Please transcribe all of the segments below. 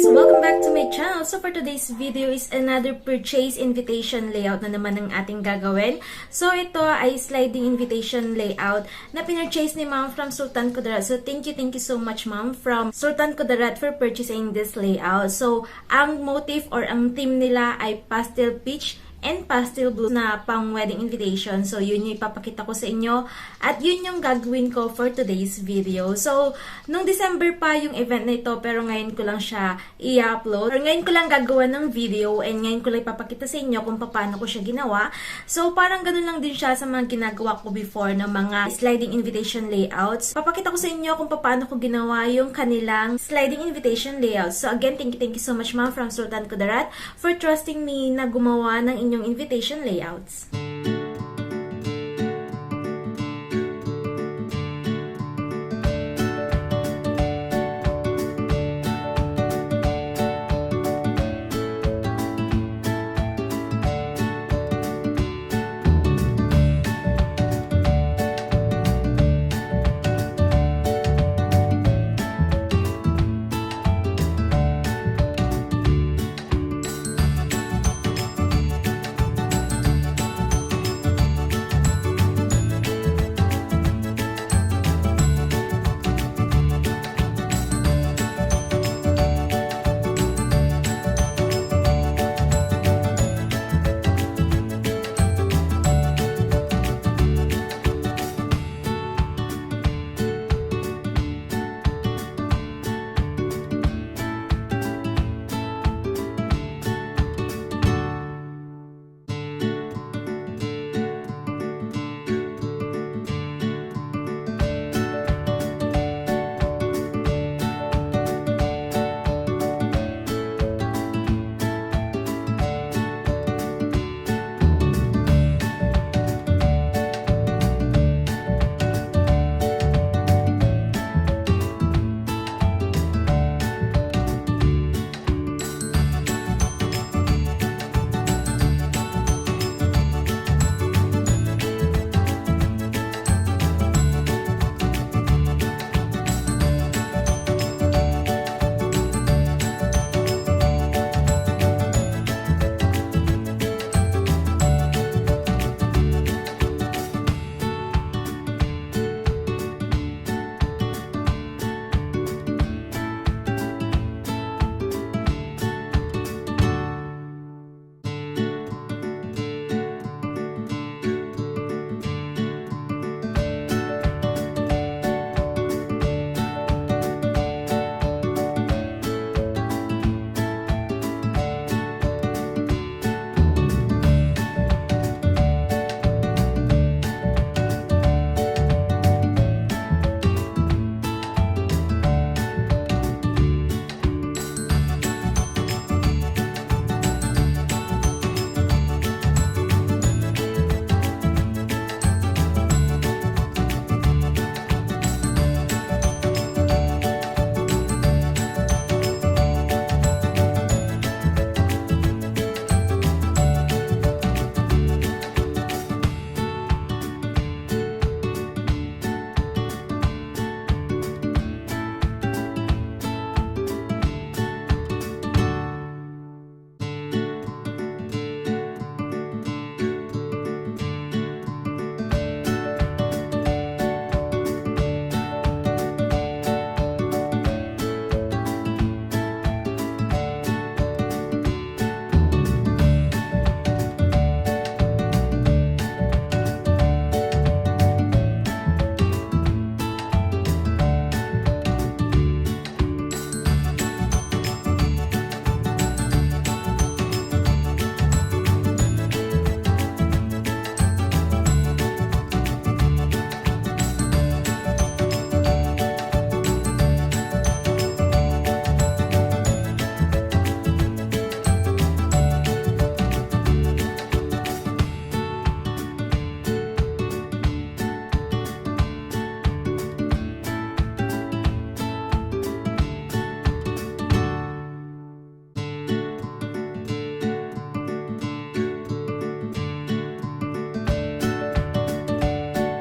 Welcome back to my channel. So for today's video is another purchase invitation layout na naman ang ating gagawin. So ito ay sliding invitation layout na pinurchase ni Ma'am from Sultan Kudarat. So thank you so much Ma'am from Sultan Kudarat for purchasing this layout. So ang motif or ang theme nila ay pastel peach and pastel blue na pang wedding invitation. So yun yung ipapakita ko sa inyo at yun yung gagawin ko for today's video. So nung December pa yung event na ito pero ngayon ko lang siya i-upload or ngayon ko lang gagawa ng video and ngayon ko lang ipapakita sa inyo kung paano ko siya ginawa. So parang ganun lang din siya sa mga ginagawa ko before ng mga sliding invitation layouts. Papakita ko sa inyo kung paano ko ginawa yung kanilang sliding invitation layout. So again, thank you so much Ma'am from Sultan Kudarat for trusting me na gumawa ng inyong invitation layouts.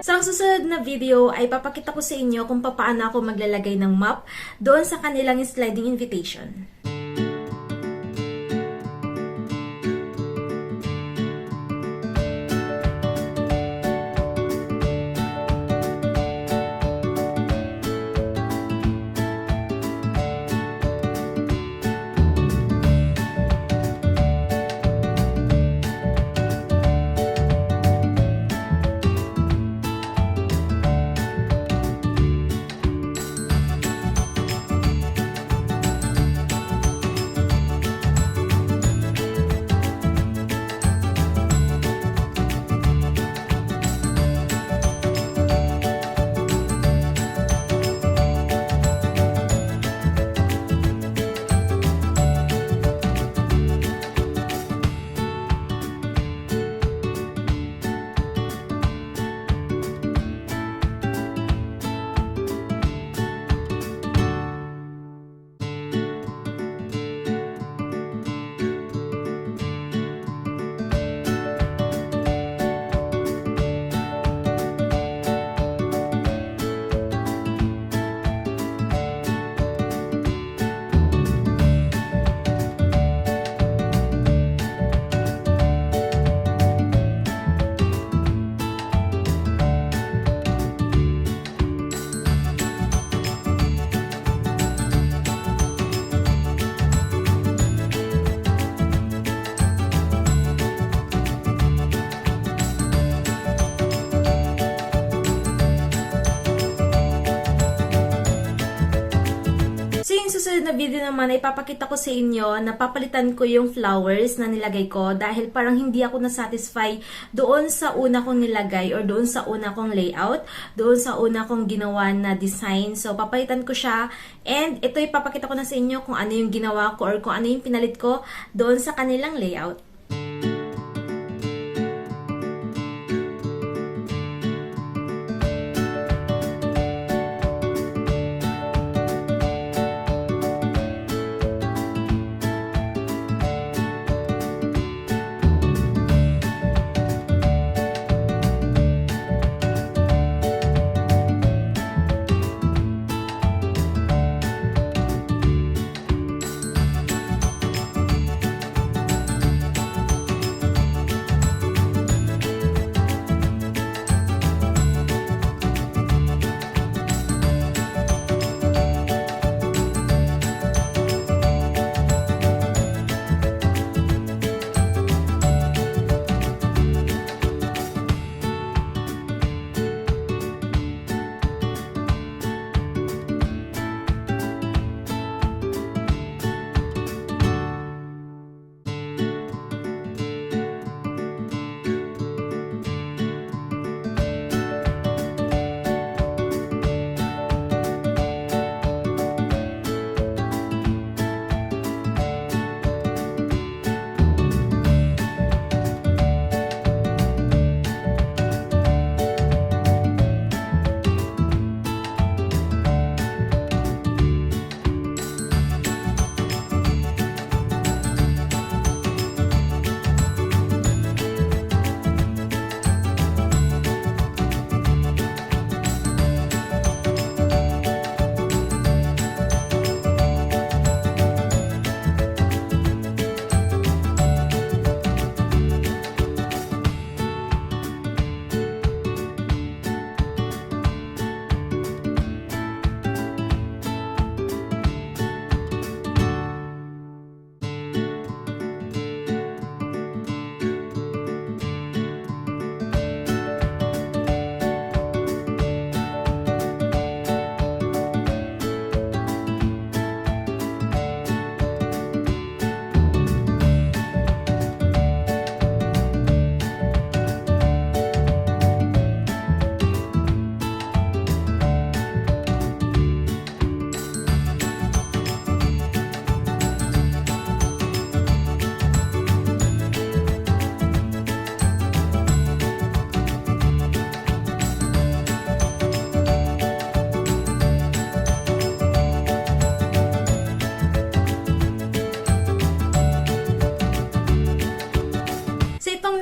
So, ang susunod na video ay papakita ko sa inyo kung paano ako maglalagay ng map doon sa kanilang sliding invitation. susunod na video naman ay papakita ko sa inyo na papalitan ko yung flowers na nilagay ko dahil parang hindi ako na-satisfy doon sa una kong nilagay or doon sa una kong layout, doon sa una kong ginawa na design. So, papalitan ko siya and ito ipapakita ko na sa inyo kung ano yung ginawa ko or kung ano yung pinalit ko doon sa kanilang layout.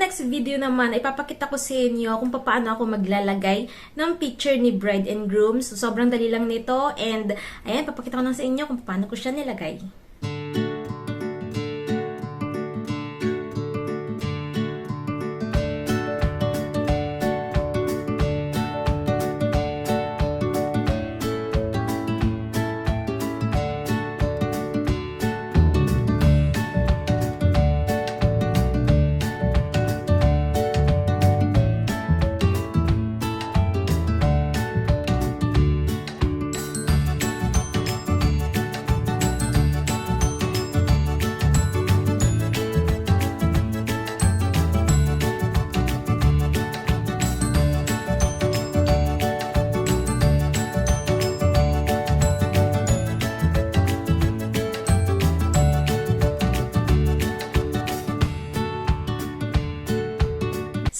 Next video naman, ipapakita ko sa inyo kung paano ako maglalagay ng picture ni bride and groom. So, sobrang dali lang nito and ayan, papakita ko lang sa inyo kung paano ko siya nilagay.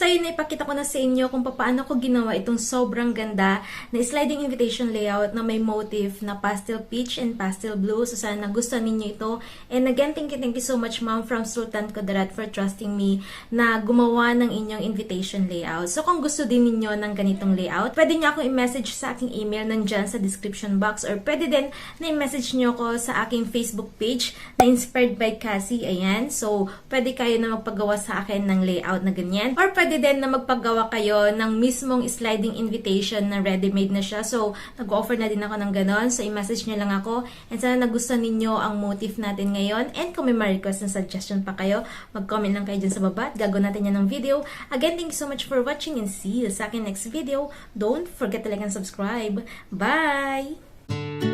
So, yun, ipakita ko na sa inyo kung paano ko ginawa itong sobrang ganda na sliding invitation layout na may motif na pastel peach and pastel blue. So, sana nagustuhan ninyo ito. And again, thank you so much, Ma'am, from Sultan Kudarat for trusting me na gumawa ng inyong invitation layout. So, kung gusto din ninyo ng ganitong layout, pwede nyo akong i-message sa aking email nandyan sa description box or pwede din na i-message nyo ko sa aking Facebook page na Inspired by Cassy. Ayan. So, pwede kayo na magpagawa sa akin ng layout na ganyan. Or pwede din na magpagawa kayo ng mismong sliding invitation na ready-made na siya. So, nag-offer na din ako ng ganon. So, i-message nyo lang ako. And sana nagustuhan ninyo ang motif natin ngayon. And kung may ma-request na suggestion pa kayo, mag-comment lang kayo dyan sa baba at gagawin natin yan ng video. Again, thank you so much for watching and see you sa akin next video. Don't forget to like and subscribe. Bye!